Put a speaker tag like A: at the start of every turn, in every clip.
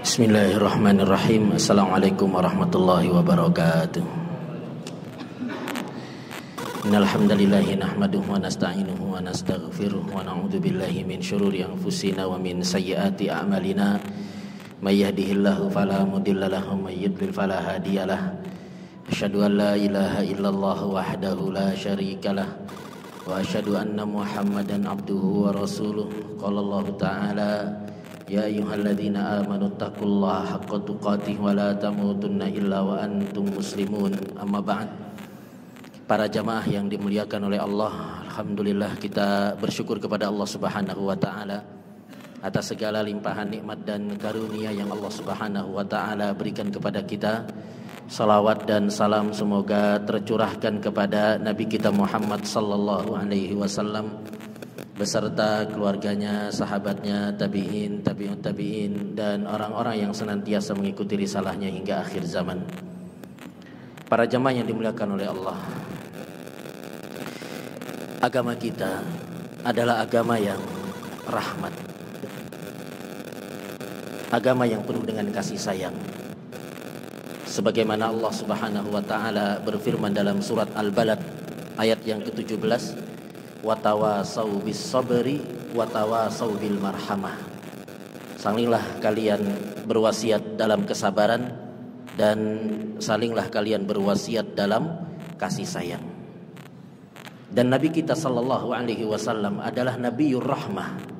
A: Bismillahirrahmanirrahim. Assalamualaikum warahmatullahi wabarakatuh. Innal hamdalillahi nahmaduhu wa nasta'inuhu wa nastaghfiruh wa na'udzu billahi min syururi anfusina wa min sayyiati a'malina. May yahdihillahu fala mudilla lahu wa may yudlil fala hadiyalah. Asyhadu an la ilaha illallah wahdahu la syarikalah wa asyhadu anna Muhammadan abduhu wa rasuluh. Qala Allah ta'ala: Ya ayyuhalladzina amanu taqullaha haqqa tuqatih wa la tamutunna illa wa antum muslimun. Amma ba'd. Para jamaah yang dimuliakan oleh Allah, alhamdulillah kita bersyukur kepada Allah Subhanahu wa taala atas segala limpahan nikmat dan karunia yang Allah Subhanahu wa taala berikan kepada kita. Salawat dan salam semoga tercurahkan kepada Nabi kita Muhammad sallallahu alaihi wasallam beserta keluarganya, sahabatnya, tabi'in, tabi'ut tabi'in, dan orang-orang yang senantiasa mengikuti risalahnya hingga akhir zaman. Para jamaah yang dimuliakan oleh Allah, agama kita adalah agama yang rahmat, agama yang penuh dengan kasih sayang. Sebagaimana Allah Subhanahu wa taala berfirman dalam surat Al-Balad ayat yang ke-17, watawasau bis sabri watawasau bil marhamah. Salinglah kalian berwasiat dalam kesabaran dan salinglah kalian berwasiat dalam kasih sayang. Dan Nabi kita sallallahu alaihi wasallam adalah Nabiyur Rahmah.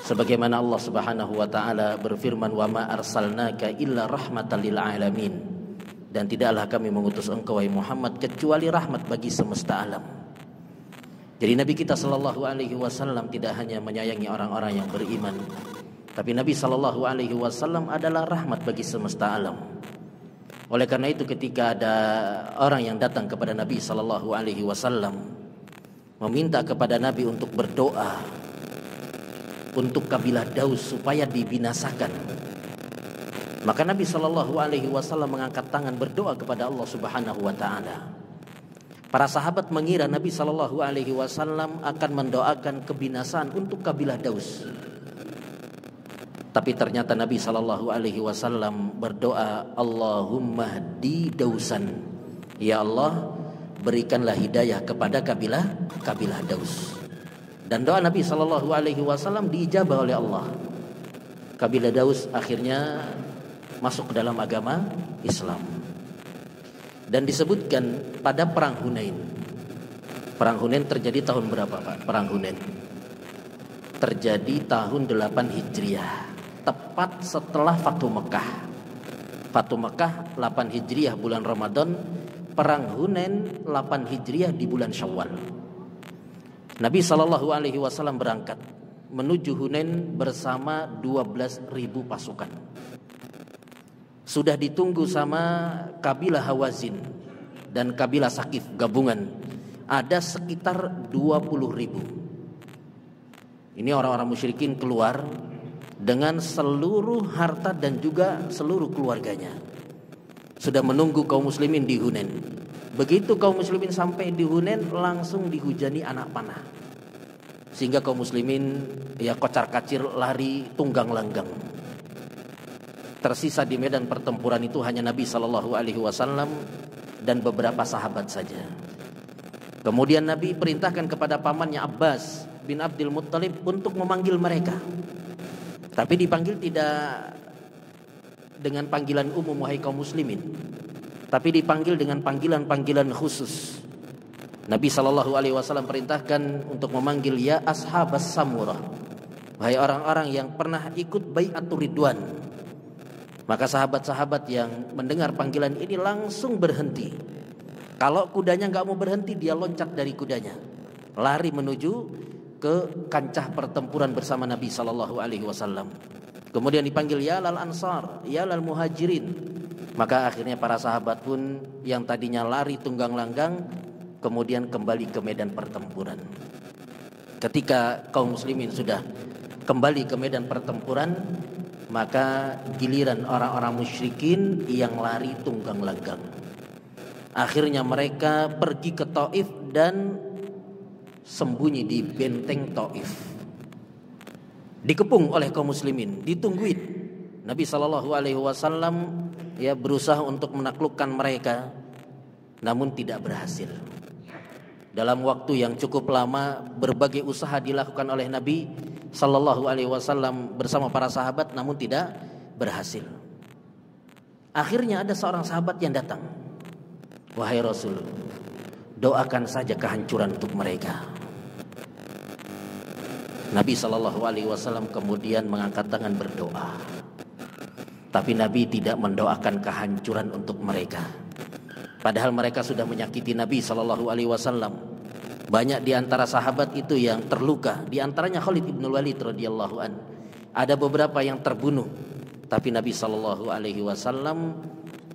A: Sebagaimana Allah Subhanahu wa taala berfirman, wa ma arsalnaka illa rahmatan lil alamin. Dan tidaklah kami mengutus engkau wahai Muhammad kecuali rahmat bagi semesta alam. Jadi Nabi kita sallallahu alaihi wasallam tidak hanya menyayangi orang-orang yang beriman, tapi Nabi sallallahu alaihi wasallam adalah rahmat bagi semesta alam. Oleh karena itu ketika ada orang yang datang kepada Nabi sallallahu alaihi wasallam meminta kepada Nabi untuk berdoa untuk kabilah Daus supaya dibinasakan, maka Nabi sallallahu alaihi wasallam mengangkat tangan berdoa kepada Allah Subhanahu wa taala. Para sahabat mengira Nabi sallallahu alaihi wasallam akan mendoakan kebinasaan untuk kabilah Daus. Tapi ternyata Nabi sallallahu alaihi wasallam berdoa, Allahumma hdi Dausan. Ya Allah, berikanlah hidayah kepada kabilah Daus. Dan doa Nabi sallallahu alaihi wasallam diijabah oleh Allah. Kabilah Daus akhirnya masuk ke dalam agama Islam. Dan disebutkan pada perang Hunain. Perang Hunain terjadi tahun berapa, Pak? Perang Hunain terjadi tahun 8 Hijriah, tepat setelah Fatu Mekah. Fatu Mekah 8 Hijriah bulan Ramadan, perang Hunain 8 Hijriah di bulan Syawal. Nabi sallallahu alaihi wasallam berangkat menuju Hunain bersama 12.000 pasukan. Sudah ditunggu sama kabilah Hawazin dan kabilah Sakif gabungan. Ada sekitar 20.000. Ini orang-orang musyrikin keluar dengan seluruh harta dan juga seluruh keluarganya. Sudah menunggu kaum muslimin di Hunain. Begitu kaum muslimin sampai di Hunain langsung dihujani anak panah. Sehingga kaum muslimin kocar-kacir lari tunggang langgang. Tersisa di medan pertempuran itu hanya Nabi sallallahu alaihi wasallam dan beberapa sahabat saja. Kemudian Nabi perintahkan kepada pamannya Abbas bin Abdul Muttalib untuk memanggil mereka. Tapi dipanggil tidak dengan panggilan umum wahai kaum muslimin, tapi dipanggil dengan panggilan-panggilan khusus. Nabi sallallahu alaihi wasallam perintahkan untuk memanggil ya ashabas samurah, wahai orang-orang yang pernah ikut bai'atur ridwan. Maka sahabat-sahabat yang mendengar panggilan ini langsung berhenti. Kalau kudanya gak mau berhenti, dia loncat dari kudanya, lari menuju ke kancah pertempuran bersama Nabi sallallahu alaihi wasallam. Kemudian dipanggil ya lal ansar, ya lal muhajirin. Maka akhirnya para sahabat pun yang tadinya lari tunggang langgang kemudian kembali ke medan pertempuran. Ketika kaum muslimin sudah kembali ke medan pertempuran, maka giliran orang-orang musyrikin yang lari tunggang langgang. Akhirnya mereka pergi ke Taif dan sembunyi di benteng Taif. Dikepung oleh kaum muslimin, ditungguin. Nabi Shallallahu Alaihi Wasallam ya berusaha untuk menaklukkan mereka, namun tidak berhasil. Dalam waktu yang cukup lama, berbagai usaha dilakukan oleh Nabi Shallallahu Alaihi Wasallam bersama para sahabat, namun tidak berhasil. Akhirnya ada seorang sahabat yang datang, wahai Rasul, doakan saja kehancuran untuk mereka. Nabi Shallallahu Alaihi Wasallam kemudian mengangkat tangan berdoa, tapi Nabi tidak mendoakan kehancuran untuk mereka. Padahal mereka sudah menyakiti Nabi Shallallahu Alaihi Wasallam. Banyak di antara sahabat itu yang terluka, di antaranya Khalid bin Walid radhiyallahu an. Ada beberapa yang terbunuh, tapi Nabi Shallallahu Alaihi Wasallam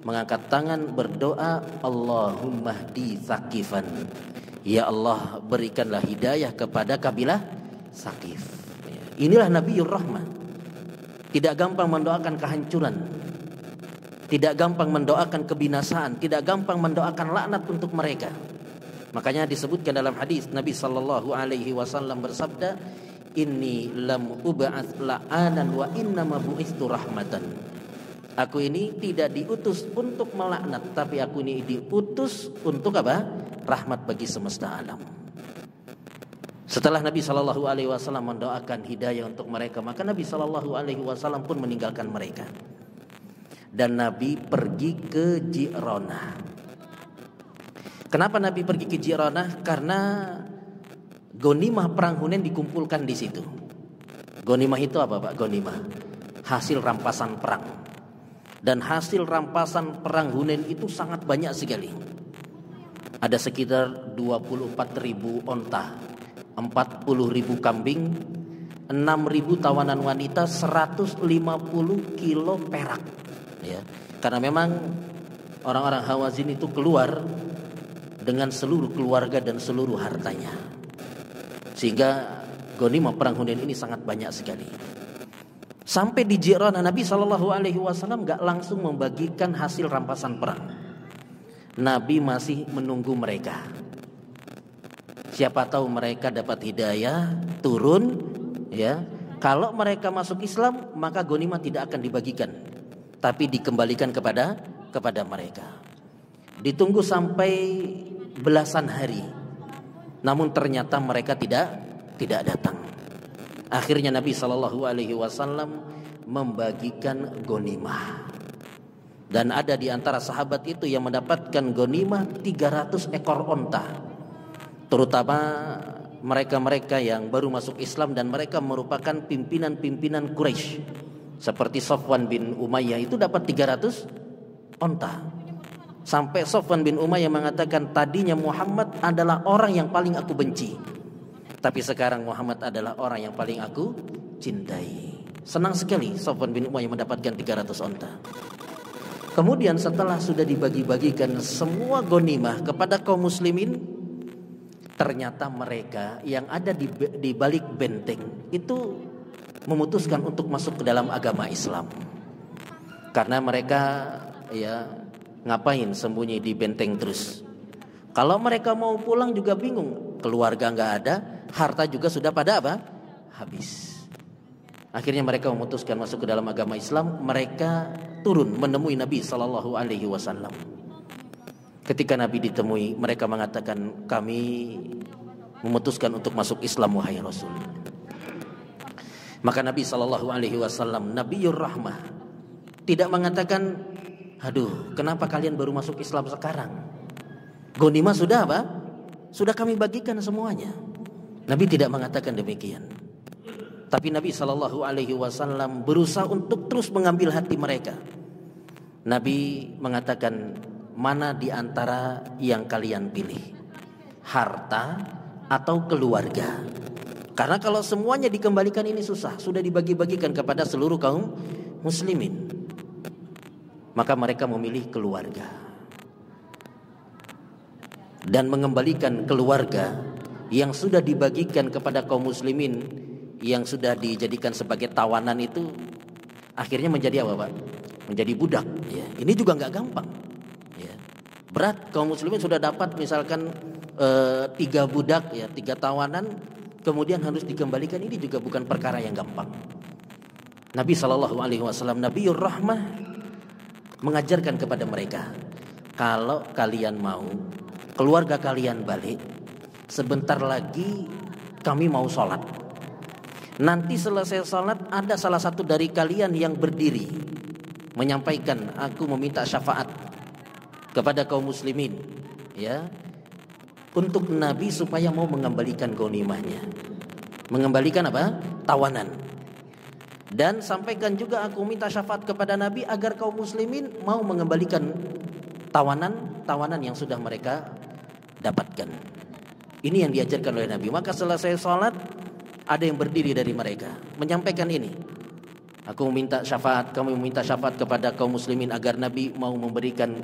A: mengangkat tangan berdoa, Allahumma hdi Tsaqifan. Ya Allah, berikanlah hidayah kepada kabilah Tsaqif. Inilah Nabiur Rahmah. Tidak gampang mendoakan kehancuran, tidak gampang mendoakan kebinasaan, tidak gampang mendoakan laknat untuk mereka. Makanya disebutkan dalam hadis Nabi Sallallahu Alaihi Wasallam bersabda, Inni lam ub'ats la'anan wa innama bu'istu rahmatan. Aku ini tidak diutus untuk melaknat, tapi aku ini diutus untuk apa? Rahmat bagi semesta alam. Setelah Nabi Shallallahu Alaihi Wasallam mendoakan hidayah untuk mereka, maka Nabi Shallallahu Alaihi Wasallam pun meninggalkan mereka, dan Nabi pergi ke Ji'ronah. Kenapa Nabi pergi ke Ji'ronah? Karena ghanimah perang Hunain dikumpulkan di situ. Ghanimah itu apa, Pak? Ghanimah hasil rampasan perang, dan hasil rampasan perang Hunain itu sangat banyak sekali. Ada sekitar 24.000 onta, 40.000 kambing, 6.000 tawanan wanita, 150 kilo perak. Ya, karena memang orang-orang Hawazin itu keluar dengan seluruh keluarga dan seluruh hartanya, sehingga ghanimah perang Hunain ini sangat banyak sekali. Sampai di Ji'ronah, Nabi Shallallahu Alaihi Wasallam gak langsung membagikan hasil rampasan perang. Nabi masih menunggu mereka. Siapa tahu mereka dapat hidayah, turun, ya. Kalau mereka masuk Islam, maka ghanimah tidak akan dibagikan, tapi dikembalikan kepada mereka. Ditunggu sampai belasan hari, namun ternyata mereka tidak datang. Akhirnya Nabi Shallallahu Alaihi Wasallam membagikan ghanimah, dan ada di antara sahabat itu yang mendapatkan ghanimah 300 ekor onta. Terutama mereka-mereka yang baru masuk Islam dan mereka merupakan pimpinan-pimpinan Quraisy, seperti Safwan bin Umayyah itu dapat 300 onta. Sampai Safwan bin Umayyah mengatakan, tadinya Muhammad adalah orang yang paling aku benci, tapi sekarang Muhammad adalah orang yang paling aku cintai. Senang sekali Safwan bin Umayyah mendapatkan 300 onta. Kemudian setelah sudah dibagi-bagikan semua ghanimah kepada kaum muslimin, ternyata mereka yang ada di balik benteng itu memutuskan untuk masuk ke dalam agama Islam. Karena mereka ya ngapain sembunyi di benteng terus. Kalau mereka mau pulang juga bingung, keluarga nggak ada, harta juga sudah pada apa? Habis. Akhirnya mereka memutuskan masuk ke dalam agama Islam. Mereka turun menemui Nabi Sallallahu Alaihi Wasallam. Ketika Nabi ditemui, mereka mengatakan, kami memutuskan untuk masuk Islam wahai Rasul. Maka Nabi Shallallahu Alaihi Wasallam, Nabiur Rahmah, tidak mengatakan, aduh, kenapa kalian baru masuk Islam sekarang? Ghanimah sudah apa? Sudah kami bagikan semuanya. Nabi tidak mengatakan demikian. Tapi Nabi Shallallahu Alaihi Wasallam berusaha untuk terus mengambil hati mereka. Nabi mengatakan, mana di antara yang kalian pilih, harta atau keluarga? Karena kalau semuanya dikembalikan ini susah, sudah dibagi-bagikan kepada seluruh kaum muslimin. Maka mereka memilih keluarga, dan mengembalikan keluarga yang sudah dibagikan kepada kaum muslimin, yang sudah dijadikan sebagai tawanan itu, akhirnya menjadi apa, Pak? Menjadi budak. Ya, ini juga nggak gampang. Ya, berat. Kaum muslimin sudah dapat misalkan 3 budak, ya 3 tawanan, kemudian harus dikembalikan. Ini juga bukan perkara yang gampang. Nabi Shallallahu Alaihi Wasallam, Nabiur Rahmah, mengajarkan kepada mereka, kalau kalian mau keluarga kalian balik, sebentar lagi kami mau sholat. Nanti selesai sholat ada salah satu dari kalian yang berdiri menyampaikan, aku meminta syafaat kepada kaum muslimin, ya, untuk Nabi supaya mau mengembalikan ghanimahnya, mengembalikan apa? Tawanan. Dan sampaikan juga aku minta syafaat kepada Nabi agar kaum muslimin mau mengembalikan tawanan yang sudah mereka dapatkan. Ini yang diajarkan oleh Nabi. Maka selesai sholat ada yang berdiri dari mereka menyampaikan ini. Aku meminta syafaat, kami meminta syafaat kepada kaum muslimin agar Nabi mau memberikan,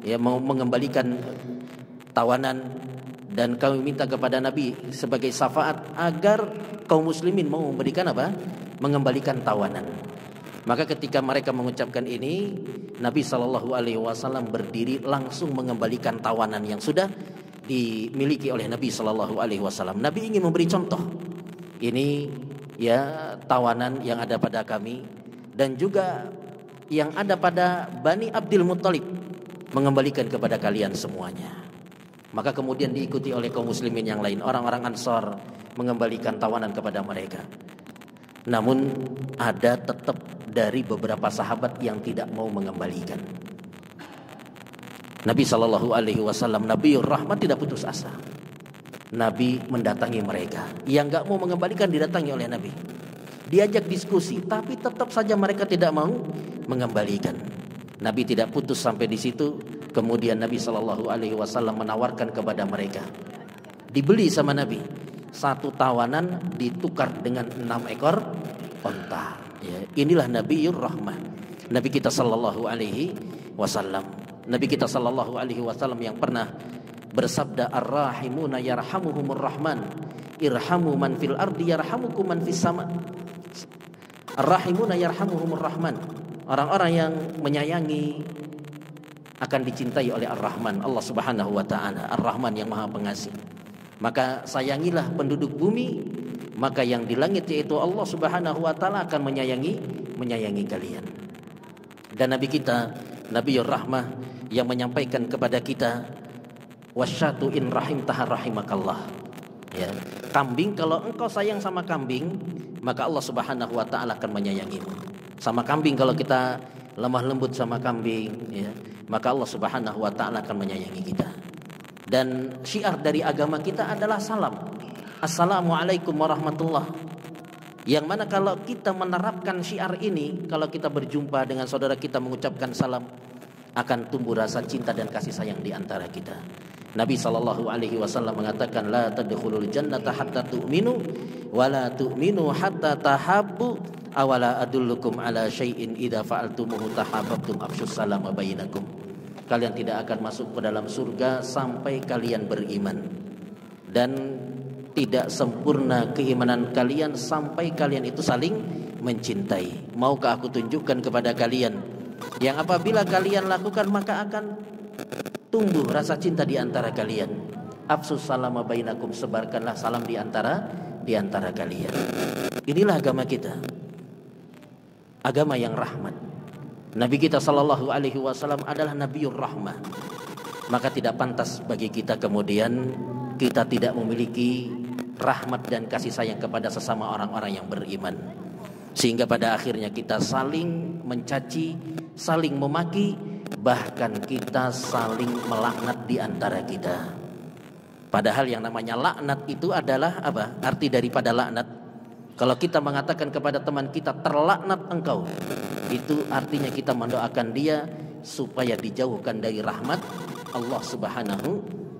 A: ya, mau mengembalikan tawanan, dan kami minta kepada Nabi sebagai syafaat agar kaum muslimin mau memberikan apa? Mengembalikan tawanan. Maka ketika mereka mengucapkan ini, Nabi Shallallahu Alaihi Wasallam berdiri langsung mengembalikan tawanan yang sudah dimiliki oleh Nabi Shallallahu Alaihi Wasallam. Nabi ingin memberi contoh. Ini ya tawanan yang ada pada kami dan juga yang ada pada Bani Abdul Muttalib, mengembalikan kepada kalian semuanya. Maka kemudian diikuti oleh kaum muslimin yang lain, orang-orang Ansar mengembalikan tawanan kepada mereka. Namun ada tetap dari beberapa sahabat yang tidak mau mengembalikan. Nabi Shallallahu Alaihi Wasallam, Nabiur Rahmat, tidak putus asa. Nabi mendatangi mereka. Yang nggak mau mengembalikan didatangi oleh Nabi. Diajak diskusi, tapi tetap saja mereka tidak mau mengembalikan. Nabi tidak putus sampai di situ. Kemudian Nabi Shallallahu Alaihi Wasallam menawarkan kepada mereka, dibeli sama Nabi. Satu tawanan ditukar dengan 6 ekor onta. Ya, inilah Nabiur Rahmah. Nabi kita Sallallahu Alaihi Wasallam. Nabi kita Sallallahu Alaihi Wasallam yang pernah bersabda, Ar-Rahimuna yarhamuhumur Rahman, irhamu man fil ardi yarhamukum man fis sama. Ar-Rahimuna yarhamuhumur Rahman. Orang-orang yang menyayangi akan dicintai oleh Ar-Rahman, Allah Subhanahu wa taala, Ar-Rahman yang Maha Pengasih. Maka sayangilah penduduk bumi, maka yang di langit yaitu Allah Subhanahu wa taala akan menyayangi kalian. Dan Nabi kita, Nabiur Rahmah, yang menyampaikan kepada kita, wasyatu in rahim tahar rahimakallah. Ya, kambing, kalau engkau sayang sama kambing, maka Allah Subhanahu wa taala akan menyayangimu. Sama kambing, kalau kita lemah lembut sama kambing, ya, maka Allah Subhanahu wa taala akan menyayangi kita. Dan syiar dari agama kita adalah salam. Assalamualaikum warahmatullah. Yang mana kalau kita menerapkan syiar ini, kalau kita berjumpa dengan saudara kita mengucapkan salam, akan tumbuh rasa cinta dan kasih sayang di antara kita. Nabi Shallallahu Alaihi Wasallam mengatakan, la tadkhulul jannata hatta tu'minu wa la tu'minu hatta tahabbu, awala adullukum ala syai'in idza fa'altumuhu tahabbtum afshus salama bainakum. Kalian tidak akan masuk ke dalam surga sampai kalian beriman, dan tidak sempurna keimanan kalian sampai kalian itu saling mencintai. Maukah aku tunjukkan kepada kalian yang apabila kalian lakukan maka akan tumbuh rasa cinta di antara kalian. Afsus salama bainakum, sebarkanlah salam di antara kalian. Inilah agama kita, agama yang rahmat. Nabi kita Sallallahu Alaihi Wasallam adalah Nabiur Rahmah. Maka tidak pantas bagi kita kemudian kita tidak memiliki rahmat dan kasih sayang kepada sesama orang-orang yang beriman, sehingga pada akhirnya kita saling mencaci, saling memaki, bahkan kita saling melaknat di antara kita. Padahal yang namanya laknat itu adalah apa? Arti daripada laknat, kalau kita mengatakan kepada teman kita, terlaknat engkau, itu artinya kita mendoakan dia supaya dijauhkan dari rahmat Allah Subhanahu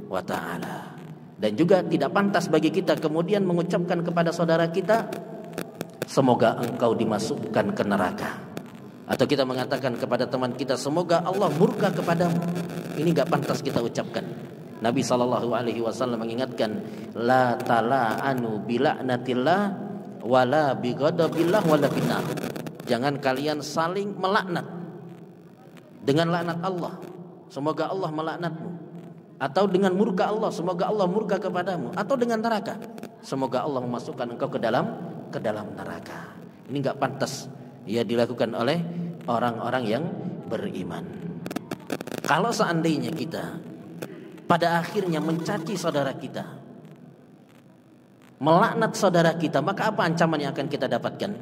A: wa taala. Dan juga tidak pantas bagi kita kemudian mengucapkan kepada saudara kita, semoga engkau dimasukkan ke neraka. Atau kita mengatakan kepada teman kita, semoga Allah murka kepadamu. Ini enggak pantas kita ucapkan. Nabi Shallallahu Alaihi Wasallam mengingatkan, la tala'anu bila'natillah wala bighadabillah wala binar. Jangan kalian saling melaknat dengan laknat Allah, semoga Allah melaknatmu, atau dengan murka Allah, semoga Allah murka kepadamu, atau dengan neraka, semoga Allah memasukkan engkau ke dalam neraka. Ini enggak pantas ya dilakukan oleh orang-orang yang beriman. Kalau seandainya kita pada akhirnya mencaci saudara kita, melaknat saudara kita, maka apa ancaman yang akan kita dapatkan?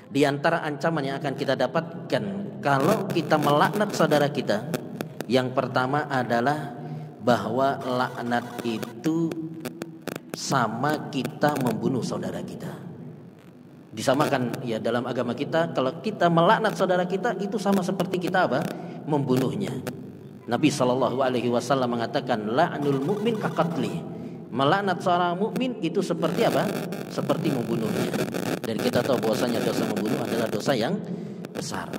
A: Di antara ancaman yang akan kita dapatkan kalau kita melaknat saudara kita, yang pertama adalah bahwa laknat itu sama kita membunuh saudara kita. Disamakan ya dalam agama kita, kalau kita melaknat saudara kita itu sama seperti kita apa? Membunuhnya. Nabi SAW mengatakan la'nul mu'min kaqatli. Melaknat seorang mukmin itu seperti apa? Seperti membunuhnya. Dan kita tahu bahwasanya dosa membunuh adalah dosa yang besar.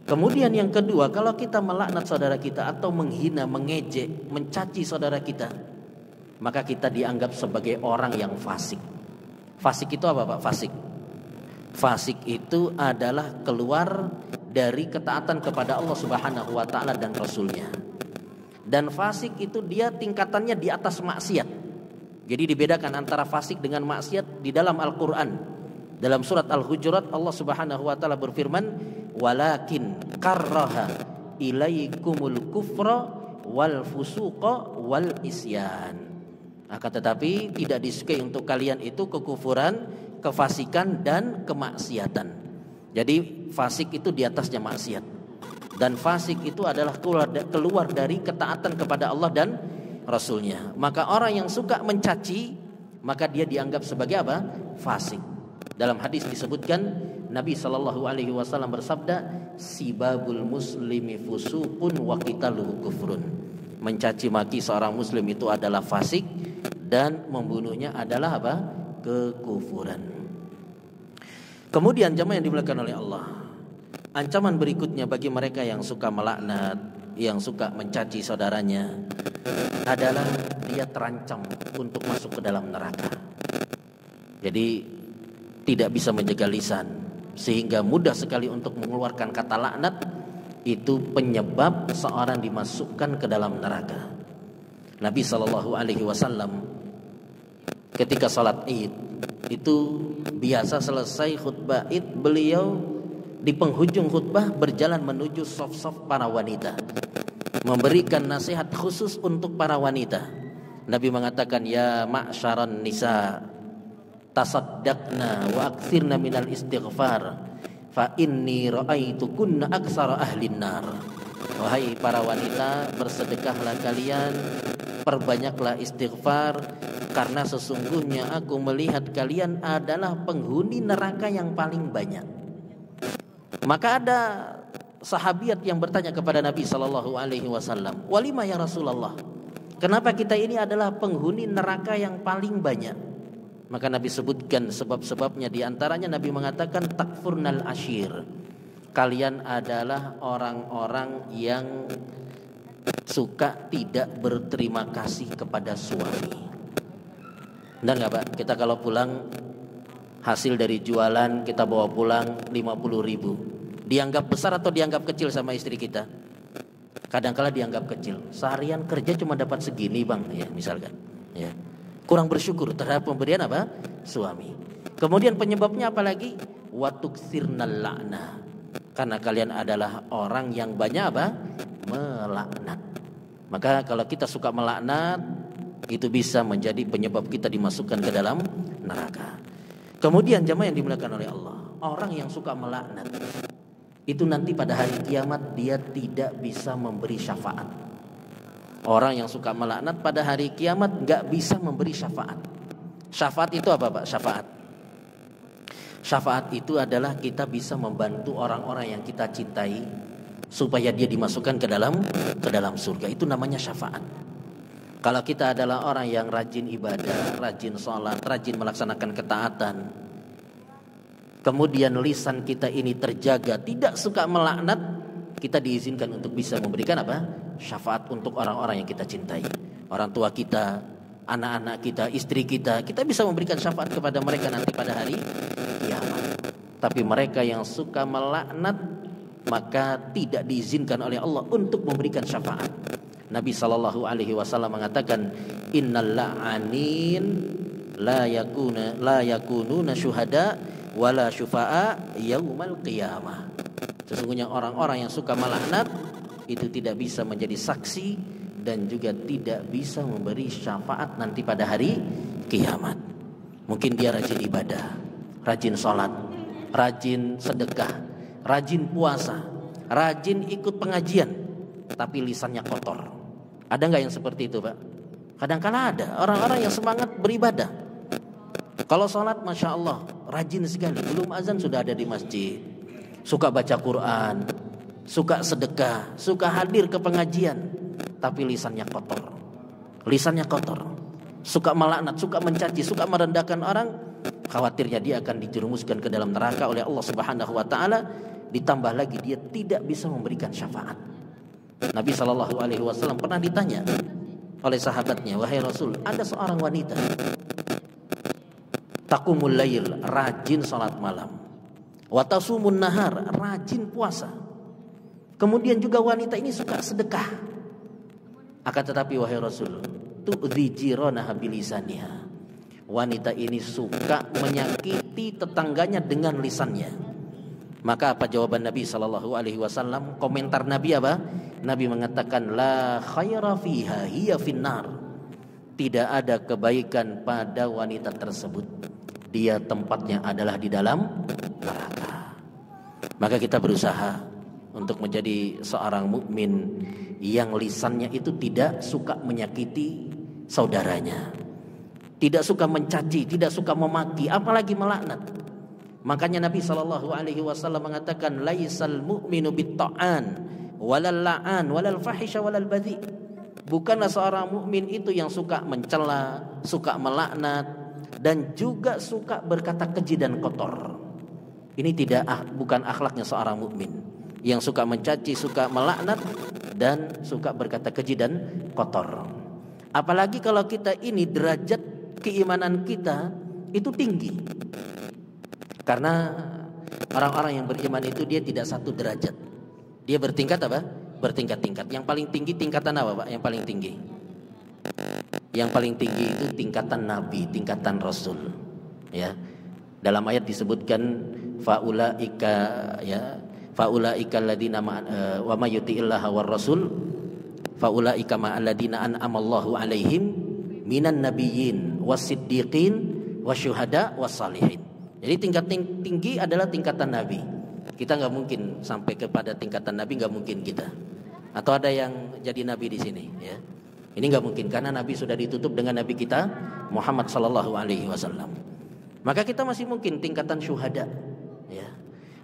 A: Kemudian yang kedua, kalau kita melaknat saudara kita atau menghina, mengejek, mencaci saudara kita, maka kita dianggap sebagai orang yang fasik. Fasik itu apa Pak? Fasik itu adalah keluar dari ketaatan kepada Allah Subhanahu wa taala dan Rasulnya. Dan fasik itu dia tingkatannya di atas maksiat. Jadi dibedakan antara fasik dengan maksiat di dalam Al-Qur'an. Dalam surat Al-Hujurat Allah Subhanahu wa taala berfirman, "Walakin karraha ilaikumul kufra wal fusuqa wal isyan." Akan tetapi tidak disukai untuk kalian itu kekufuran, kefasikan dan kemaksiatan. Jadi fasik itu di atasnya maksiat. Dan fasik itu adalah keluar dari ketaatan kepada Allah dan Rasulnya. Maka orang yang suka mencaci, maka dia dianggap sebagai apa? Fasik. Dalam hadis disebutkan Nabi SAW bersabda, "Sibabul muslimi fusuqun wa qitaluhu kufrun." Mencaci maki seorang muslim itu adalah fasik dan membunuhnya adalah apa? Kekufuran. Kemudian jamaah yang dimuliakan oleh Allah, ancaman berikutnya bagi mereka yang suka melaknat, yang suka mencaci saudaranya adalah dia terancam untuk masuk ke dalam neraka. Jadi tidak bisa menjaga lisan, sehingga mudah sekali untuk mengeluarkan kata laknat. Itu penyebab seorang dimasukkan ke dalam neraka. Nabi SAW ketika salat Id itu biasa selesai khutbah Id, beliau di penghujung khutbah berjalan menuju saf-saf para wanita, memberikan nasihat khusus untuk para wanita. Nabi mengatakan, "Ya ma'syaran nisa, tasaddaqna wa aktsirna minal istighfar, fa inni ra'aitukunna aksara ahlin nar." Wahai para wanita, bersedekahlah kalian, perbanyaklah istighfar, karena sesungguhnya aku melihat kalian adalah penghuni neraka yang paling banyak. Maka ada sahabiat yang bertanya kepada Nabi SAW, "Walima ya Rasulullah? Kenapa kita ini adalah penghuni neraka yang paling banyak?" Maka Nabi sebutkan sebab-sebabnya. Di antaranya Nabi mengatakan, "Takfurnal ashir." Kalian adalah orang-orang yang suka tidak berterima kasih kepada suami. Benar nggak Pak? Kita kalau pulang hasil dari jualan kita bawa pulang 50.000, dianggap besar atau dianggap kecil sama istri kita? Kadang-kala dianggap kecil. Seharian kerja cuma dapat segini bang, ya misalkan. Ya. Kurang bersyukur terhadap pemberian apa? Suami. Kemudian penyebabnya apa lagi? Watuksirnal la'nah. Karena kalian adalah orang yang banyak apa? Melaknat. Maka kalau kita suka melaknat, itu bisa menjadi penyebab kita dimasukkan ke dalam neraka. Kemudian jamaah yang dimuliakan oleh Allah, orang yang suka melaknat itu nanti pada hari kiamat dia tidak bisa memberi syafaat. Orang yang suka melaknat pada hari kiamat gak bisa memberi syafaat. Syafaat itu apa Pak? Syafaat itu adalah kita bisa membantu orang-orang yang kita cintai supaya dia dimasukkan ke dalam surga. Itu namanya syafaat. Kalau kita adalah orang yang rajin ibadah, rajin sholat, rajin melaksanakan ketaatan, kemudian lisan kita ini terjaga, tidak suka melaknat, kita diizinkan untuk bisa memberikan apa? Syafaat untuk orang-orang yang kita cintai. Orang tua kita, anak-anak kita, istri kita, kita bisa memberikan syafaat kepada mereka nanti pada hari kiamat. Tapi mereka yang suka melaknat, maka tidak diizinkan oleh Allah untuk memberikan syafaat. Nabi SAW mengatakan, "Innal la'anin la yakununa syuhada wala syufa'a yaumal qiyamah. Sesungguhnya orang-orang yang suka melaknat itu tidak bisa menjadi saksi dan juga tidak bisa memberi syafaat nanti pada hari kiamat. Mungkin dia rajin ibadah, rajin sholat, rajin sedekah, rajin puasa, rajin ikut pengajian, tapi lisannya kotor. Ada nggak yang seperti itu, Pak? Kadang-kala ada orang-orang yang semangat beribadah. Kalau sholat, masya Allah, rajin sekali. Belum azan sudah ada di masjid. Suka baca Quran, suka sedekah, suka hadir ke pengajian, tapi lisannya kotor. Lisannya kotor. Suka melaknat, suka mencaci, suka merendahkan orang. Khawatirnya dia akan dijerumuskan ke dalam neraka oleh Allah Subhanahu wa taala. Ditambah lagi dia tidak bisa memberikan syafaat. Nabi SAW pernah ditanya oleh sahabatnya, wahai Rasul, ada seorang wanita taqumul lail, rajin salat malam, wa tasumun nahar, rajin puasa. Kemudian juga wanita ini suka sedekah. Akan tetapi wahai Rasul, tu'dzi jiranaha bilisaniha. Wanita ini suka menyakiti tetangganya dengan lisannya. Maka apa jawaban Nabi SAW? Komentar Nabi apa? Nabi mengatakan, la khaira fiha hiya finnar. Tidak ada kebaikan pada wanita tersebut. Dia tempatnya adalah di dalam neraka. Maka kita berusaha untuk menjadi seorang mukmin yang lisannya itu tidak suka menyakiti saudaranya, tidak suka mencaci, tidak suka memaki, apalagi melaknat. Makanya Nabi SAW mengatakan, laisal mu'minu bit-ta'an walal la'an walal fahisha walal badhi. Bukanlah seorang mukmin itu yang suka mencela, suka melaknat, dan juga suka berkata keji dan kotor. Ini bukan akhlaknya seorang mukmin yang suka mencaci, suka melaknat, dan suka berkata keji dan kotor. Apalagi kalau kita ini derajat keimanan kita itu tinggi. Karena orang-orang yang beriman itu dia tidak satu derajat. Dia bertingkat apa? Bertingkat-tingkat. Yang paling tinggi tingkatan apa, Pak? Yang paling tinggi. Yang paling tinggi itu tingkatan nabi, tingkatan rasul. Ya. Dalam ayat disebutkan faulaika, ya, faulaika alladziina wa may yuti'illaha war rasul faulaika ma'al ladziina an'amallahu 'alaihim minan nabiyyin was-siddiqin wasyuhada was-salihin. Jadi tingkat tinggi adalah tingkatan nabi. Kita nggak mungkin sampai kepada tingkatan nabi, nggak mungkin kita. Atau ada yang jadi nabi di sini, ya? Ini nggak mungkin karena nabi sudah ditutup dengan nabi kita Muhammad sallallahu alaihi wasallam. Maka kita masih mungkin tingkatan syuhada, ya,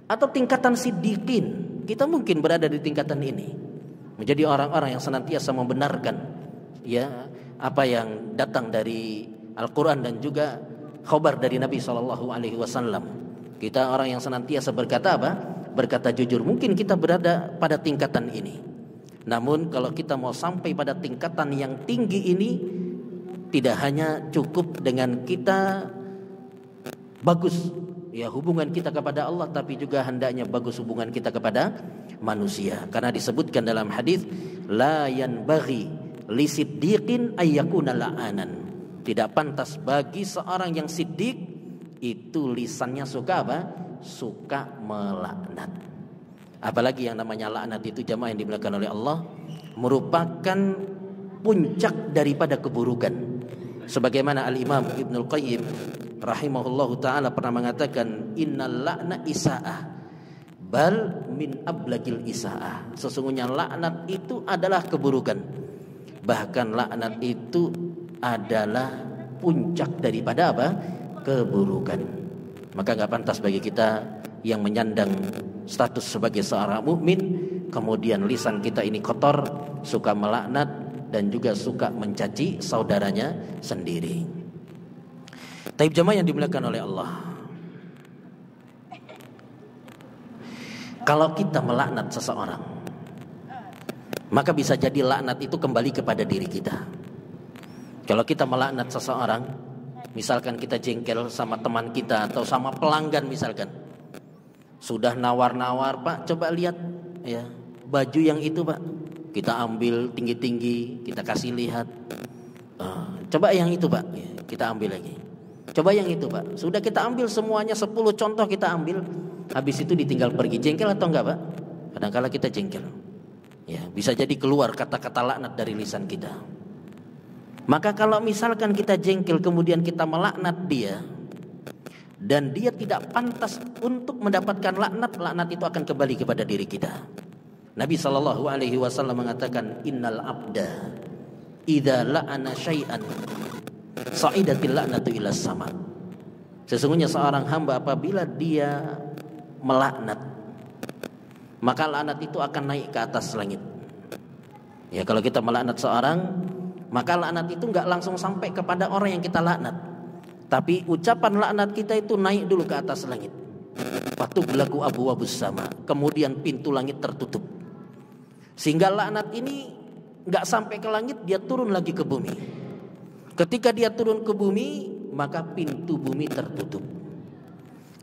A: atau tingkatan siddiqin. Kita mungkin berada di tingkatan ini, menjadi orang-orang yang senantiasa membenarkan, ya, apa yang datang dari Al-Quran dan juga khabar dari Nabi sallallahu alaihi wasallam. Kita orang yang senantiasa berkata apa? Berkata jujur. Mungkin kita berada pada tingkatan ini. Namun kalau kita mau sampai pada tingkatan yang tinggi ini, tidak hanya cukup dengan kita bagus, ya, hubungan kita kepada Allah, tapi juga hendaknya bagus hubungan kita kepada manusia. Karena disebutkan dalam hadis, la yanbaghi lisiddiqin ayyakuna la'anan. Tidak pantas bagi seorang yang siddiq itu lisannya suka apa? Suka melaknat. Apalagi yang namanya laknat itu, jamaah yang dimuliakan oleh Allah, merupakan puncak daripada keburukan. Sebagaimana Al-Imam Ibnul Qayyim rahimahullahu ta'ala pernah mengatakan, innal la'na isa'ah bal min ablagil isa'ah. Sesungguhnya laknat itu adalah keburukan. Bahkan laknat itu adalah puncak daripada apa? Keburukan. Maka gak pantas bagi kita yang menyandang status sebagai seorang mukmin, kemudian lisan kita ini kotor, suka melaknat dan juga suka mencaci saudaranya sendiri. Taib jamaah yang dimuliakan oleh Allah, kalau kita melaknat seseorang, maka bisa jadi laknat itu kembali kepada diri kita. Kalau kita melaknat seseorang, misalkan kita jengkel sama teman kita atau sama pelanggan misalkan, sudah nawar-nawar, Pak, coba lihat, ya, baju yang itu, Pak, kita ambil tinggi-tinggi, kita kasih lihat, coba yang itu, Pak, ya, kita ambil lagi. Coba yang itu Pak. Sudah kita ambil semuanya, 10 contoh kita ambil. Habis itu ditinggal pergi. Jengkel atau enggak Pak? Kadang-kala kita jengkel. Ya, bisa jadi keluar kata-kata laknat dari lisan kita. Maka kalau misalkan kita jengkel kemudian kita melaknat dia, dan dia tidak pantas untuk mendapatkan laknat, laknat itu akan kembali kepada diri kita. Nabi SAW mengatakan, innal abda idza la'ana syai'an sa'idatil la'natu ila sama. Sesungguhnya seorang hamba apabila dia melaknat, maka laknat itu akan naik ke atas langit. Ya, kalau kita melaknat seorang, maka laknat itu enggak langsung sampai kepada orang yang kita laknat, tapi ucapan laknat kita itu naik dulu ke atas langit. Fatughlaqu abwabus sama, kemudian pintu langit tertutup. Sehingga laknat ini enggak sampai ke langit, dia turun lagi ke bumi. Ketika dia turun ke bumi, maka pintu bumi tertutup.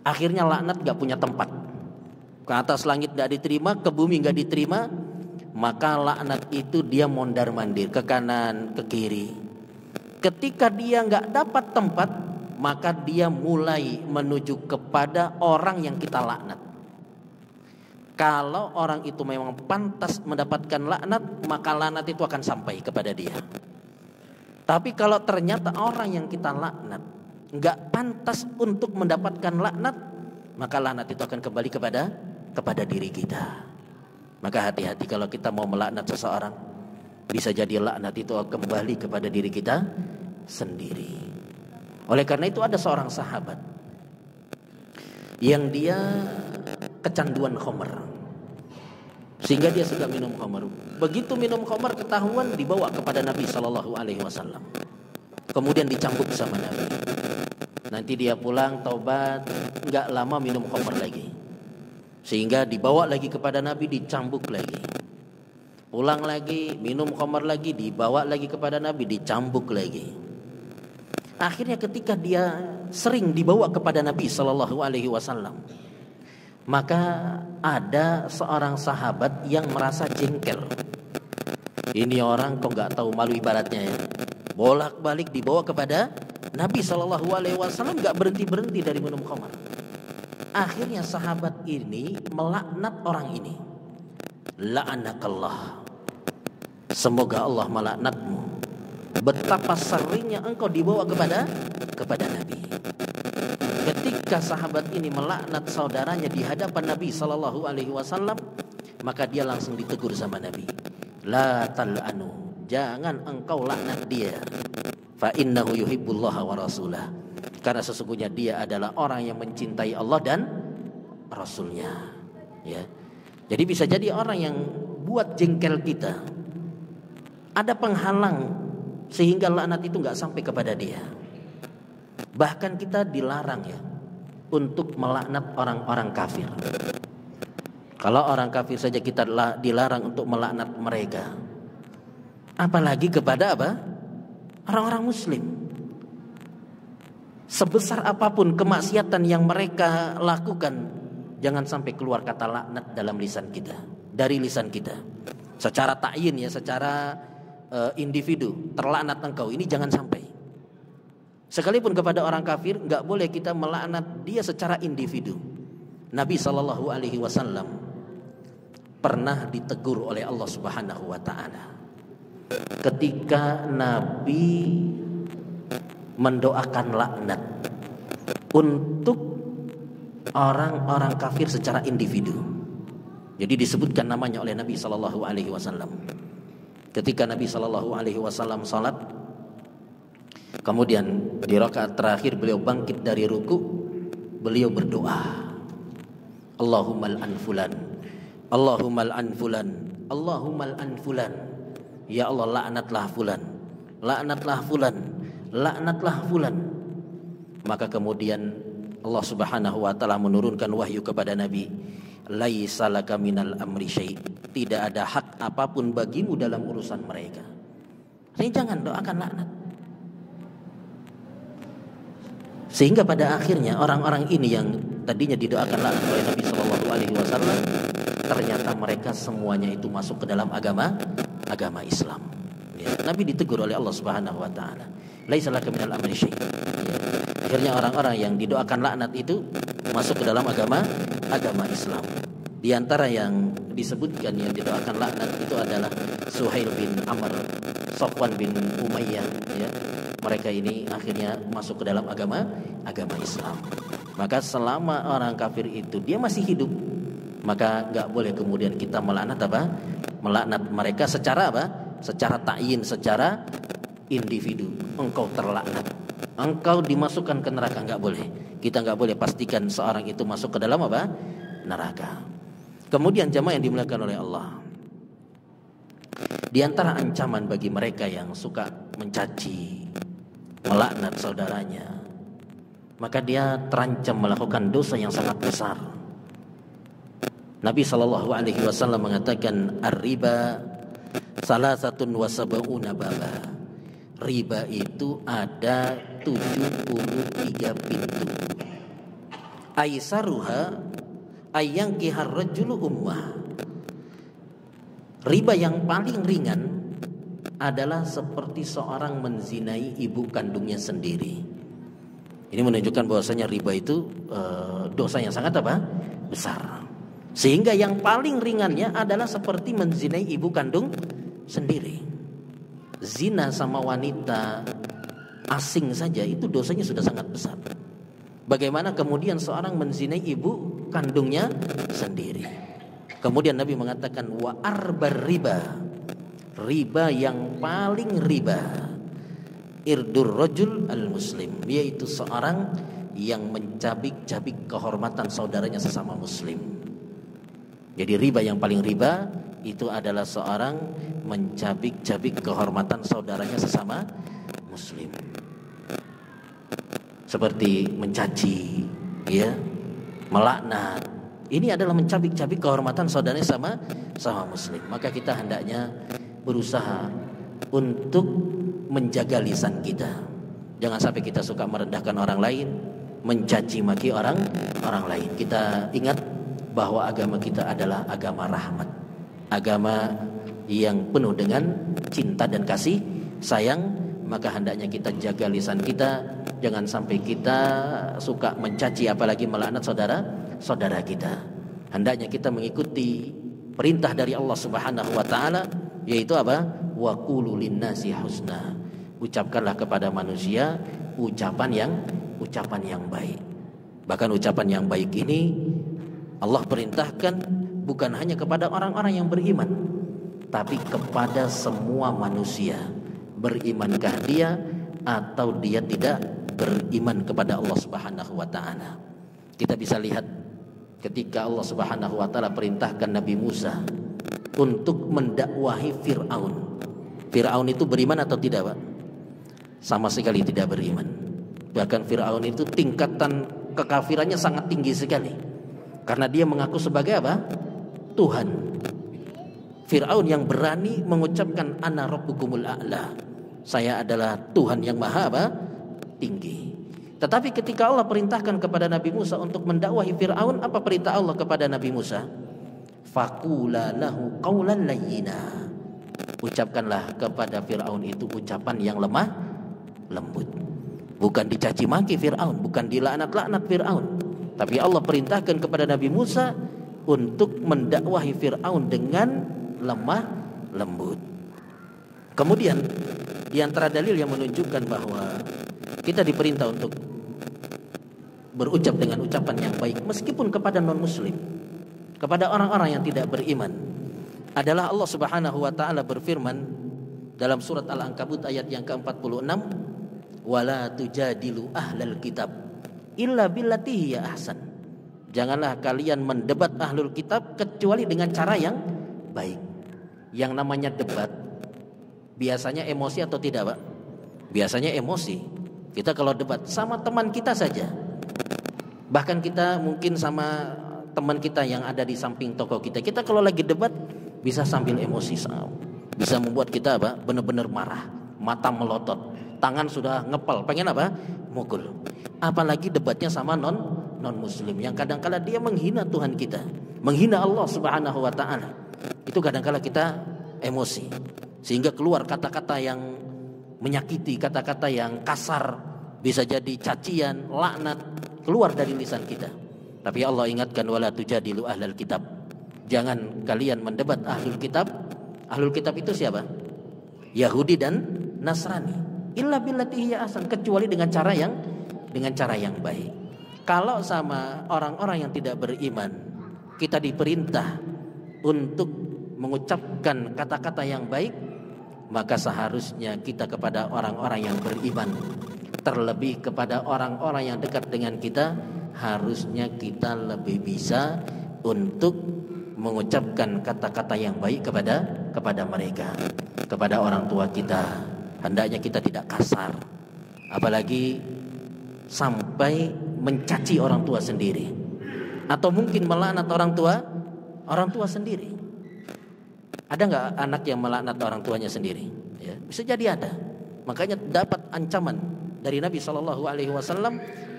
A: Akhirnya laknat enggak punya tempat. Ke atas langit enggak diterima, ke bumi enggak diterima, maka laknat itu dia mondar-mandir ke kanan, ke kiri. Ketika dia enggak dapat tempat, maka dia mulai menuju kepada orang yang kita laknat. Kalau orang itu memang pantas mendapatkan laknat, maka laknat itu akan sampai kepada dia. Tapi kalau ternyata orang yang kita laknat enggak pantas untuk mendapatkan laknat, maka laknat itu akan kembali kepada diri kita. Maka hati-hati kalau kita mau melaknat seseorang, bisa jadi laknat itu kembali kepada diri kita sendiri. Oleh karena itu ada seorang sahabat yang dia kecanduan khamr, sehingga dia suka minum khamr. Begitu minum khamr ketahuan, dibawa kepada Nabi SAW. Kemudian dicambuk sama Nabi. Nanti dia pulang taubat, nggak lama minum khamr lagi. Sehingga dibawa lagi kepada Nabi, dicambuk lagi. Pulang lagi, minum khamr lagi, dibawa lagi kepada Nabi, dicambuk lagi. Akhirnya ketika dia sering dibawa kepada Nabi SAW, maka ada seorang sahabat yang merasa jengkel. Ini orang kok nggak tahu malu ibaratnya ya. Bolak-balik dibawa kepada Nabi SAW, nggak berhenti dari minum khamr. Akhirnya sahabat ini melaknat orang ini. La'anakallah, semoga Allah melaknatmu. Betapa seringnya engkau dibawa kepada Nabi. Ketika sahabat ini melaknat saudaranya di hadapan Nabi SAW, maka dia langsung ditegur sama Nabi. La tal'anu, jangan engkau laknat dia. Fa innahu yuhibbullaha wa rasulah, karena sesungguhnya dia adalah orang yang mencintai Allah dan Rasulnya. Ya. Jadi bisa jadi orang yang buat jengkel kita, ada penghalang sehingga laknat itu nggak sampai kepada dia. Bahkan kita dilarang ya untuk melaknat orang-orang kafir. Kalau orang kafir saja kita dilarang untuk melaknat mereka, apalagi kepada apa? Orang-orang muslim. Sebesar apapun kemaksiatan yang mereka lakukan, jangan sampai keluar kata laknat dalam lisan kita, dari lisan kita. Secara ta'yin ya, secara individu, terlaknat engkau, ini jangan sampai. Sekalipun kepada orang kafir, enggak boleh kita melaknat dia secara individu. Nabi SAW pernah ditegur oleh Allah Subhanahu wa taala ketika Nabi mendoakan laknat untuk orang-orang kafir secara individu. Jadi disebutkan namanya oleh Nabi SAW. Ketika Nabi SAW salat, kemudian di rakaat terakhir beliau bangkit dari ruku, beliau berdoa, Allahumma al'an fulan, Allahumma al'an fulan, Allahumma al'an fulan. Ya Allah, laknatlah fulan, laknatlah fulan, laknatlah fulan. Maka kemudian Allah Subhanahu wa taala menurunkan wahyu kepada Nabi, laisa laka minal amri syai', tidak ada hak apapun bagimu dalam urusan mereka. Jadi jangan doakan laknat. Sehingga pada akhirnya orang-orang ini yang tadinya didoakan laknat oleh Nabi SAW, ternyata mereka semuanya itu masuk ke dalam agama Islam. Ya, Nabi ditegur oleh Allah Subhanahu wa taala. Laisa laka minal amri syai'. Ya. Akhirnya orang-orang yang didoakan laknat itu masuk ke dalam agama Islam. Di antara yang disebutkan yang didoakan laknat itu adalah Suhail bin Amr, Safwan bin Umayyah, ya. Mereka ini akhirnya masuk ke dalam agama Islam. Maka selama orang kafir itu dia masih hidup, maka enggak boleh kemudian kita melaknat melaknat mereka secara secara ta'yin, secara individu. Engkau terlaknat, engkau dimasukkan ke neraka, enggak boleh. Kita enggak boleh pastikan seorang itu masuk ke dalam neraka. Kemudian jamaah yang dimuliakan oleh Allah, di antara ancaman bagi mereka yang suka mencaci, melaknat saudaranya, maka dia terancam melakukan dosa yang sangat besar. Nabi SAW mengatakan ar-riba salasatun wa sab'una baba. Riba itu ada 73 pintu. Aisaruha ayyangkihar rajulu ummah. Riba yang paling ringan adalah seperti seorang menzinai ibu kandungnya sendiri. Ini menunjukkan bahwasanya riba itu dosa yang sangat besar. Sehingga yang paling ringannya adalah seperti menzinai ibu kandung sendiri. Zina sama wanita asing saja itu dosanya sudah sangat besar. Bagaimana kemudian seorang menzinai ibu kandungnya sendiri? Kemudian Nabi mengatakan wa arbar riba. Riba yang paling riba irdur rajul al muslim, yaitu seorang yang mencabik-cabik kehormatan saudaranya sesama muslim. Jadi riba yang paling riba itu adalah seorang mencabik-cabik kehormatan saudaranya sesama muslim. Seperti mencaci, ya, melaknat. Ini adalah mencabik-cabik kehormatan saudaranya sama muslim. Maka kita hendaknya berusaha untuk menjaga lisan kita. Jangan sampai kita suka merendahkan orang lain, mencaci maki orang lain. Kita ingat bahwa agama kita adalah agama rahmat, agama yang penuh dengan cinta dan kasih sayang. Maka hendaknya kita jaga lisan kita, jangan sampai kita suka mencaci apalagi melaknat saudara kita. Hendaknya kita mengikuti perintah dari Allah Subhanahu wa taala, yaitu apa? Wa qulu linnasi husna. Ucapkanlah kepada manusia ucapan yang baik. Bahkan ucapan yang baik ini Allah perintahkan bukan hanya kepada orang-orang yang beriman, tapi kepada semua manusia. Berimankah dia atau dia tidak beriman kepada Allah Subhanahu wa taala? Kita bisa lihat ketika Allah Subhanahu wa taala perintahkan Nabi Musa untuk mendakwahi Fir'aun. Fir'aun itu beriman atau tidak, Pak? Sama sekali tidak beriman. Bahkan Fir'aun itu tingkatan kekafirannya sangat tinggi sekali, karena dia mengaku sebagai apa? Tuhan. Fir'aun yang berani mengucapkan ana rabbukumul a'la, saya adalah Tuhan yang maha tinggi. Tetapi ketika Allah perintahkan kepada Nabi Musa untuk mendakwahi Fir'aun, apa perintah Allah kepada Nabi Musa? Faqula lahu qawlan layyina. Ucapkanlah kepada Fir'aun itu ucapan yang lemah lembut. Bukan dicaci maki Fir'aun, bukan dilaknat-laknat Fir'aun, tapi Allah perintahkan kepada Nabi Musa untuk mendakwahi Fir'aun dengan lemah lembut. Kemudian di antara dalil yang menunjukkan bahwa kita diperintah untuk berucap dengan ucapan yang baik meskipun kepada non-muslim, kepada orang-orang yang tidak beriman, adalah Allah Subhanahu wa taala berfirman dalam surat Al-Ankabut ayat yang ke-46, wala tujadilu ahlal kitab illa billati hiya ahsan. Janganlah kalian mendebat ahlul kitab kecuali dengan cara yang baik. Yang namanya debat biasanya emosi atau tidak, Pak? Biasanya emosi. Kita kalau debat sama teman kita saja, bahkan kita mungkin sama teman kita yang ada di samping toko kita, kita kalau lagi debat bisa sambil emosi, bisa membuat kita apa? Benar-benar marah, mata melotot, tangan sudah ngepel, pengen apa? Mukul. Apalagi debatnya sama non muslim yang kadang-kala dia menghina Tuhan kita, menghina Allah Subhanahu wa taala. Itu kadang-kala kita emosi, sehingga keluar kata-kata yang menyakiti, kata-kata yang kasar, bisa jadi cacian, laknat keluar dari lisan kita. Tapi Allah ingatkan, wala tujadilu ahlal kitab. Jangan kalian mendebat ahlul kitab. Ahlul kitab itu siapa? Yahudi dan Nasrani. Illa billati hiya ahsan, kecuali dengan cara yang baik. Kalau sama orang-orang yang tidak beriman, kita diperintah untuk mengucapkan kata-kata yang baik, maka seharusnya kita kepada orang-orang yang beriman, terlebih kepada orang-orang yang dekat dengan kita, harusnya kita lebih bisa untuk mengucapkan kata-kata yang baik kepada mereka. Kepada orang tua kita, hendaknya kita tidak kasar, apalagi sampai mencaci orang tua sendiri, atau mungkin melaknat orang tua sendiri. Ada nggak anak yang melaknat orang tuanya sendiri? Ya, bisa jadi ada. Makanya dapat ancaman dari Nabi SAW,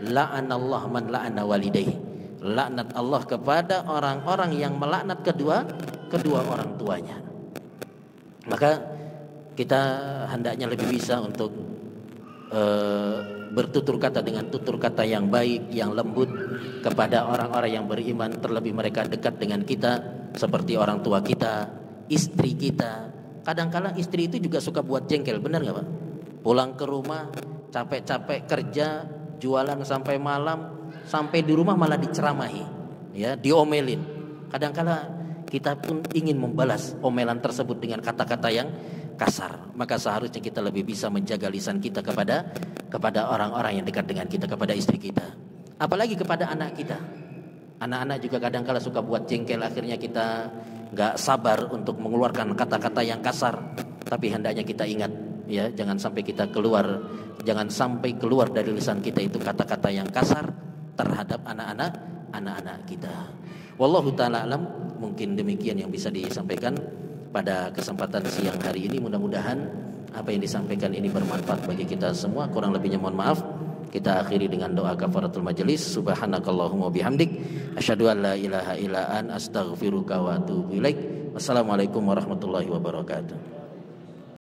A: la'anallah man la'ana walidayhi. Laknat Allah kepada orang-orang yang melaknat kedua orang tuanya. Maka kita hendaknya lebih bisa untuk bertutur kata dengan tutur kata yang baik, yang lembut kepada orang-orang yang beriman, terlebih mereka dekat dengan kita, seperti orang tua kita, istri kita. Kadang-kadang istri itu juga suka buat jengkel, benar nggak Pak? Pulang ke rumah capek-capek kerja, jualan sampai malam, sampai di rumah malah diceramahi, ya, diomelin. Kadang-kadang kita pun ingin membalas omelan tersebut dengan kata-kata yang kasar. Maka seharusnya kita lebih bisa menjaga lisan kita kepada orang-orang yang dekat dengan kita, kepada istri kita, apalagi kepada anak kita. Anak-anak juga kadang-kala suka buat jengkel, akhirnya kita nggak sabar untuk mengeluarkan kata-kata yang kasar. Tapi hendaknya kita ingat, ya, jangan sampai keluar dari lisan kita itu kata-kata yang kasar terhadap anak-anak kita. Wallahu ta'ala alam. Mungkin demikian yang bisa disampaikan pada kesempatan siang hari ini. Mudah-mudahan apa yang disampaikan ini bermanfaat bagi kita semua. Kurang lebihnya mohon maaf. Kita akhiri dengan doa kafaratul majelis. Subhanakallahumma bihamdik, asyhadu an la ilaha illa anta, astaghfiruka wa atubu ilaik. Wassalamualaikum warahmatullahi wabarakatuh.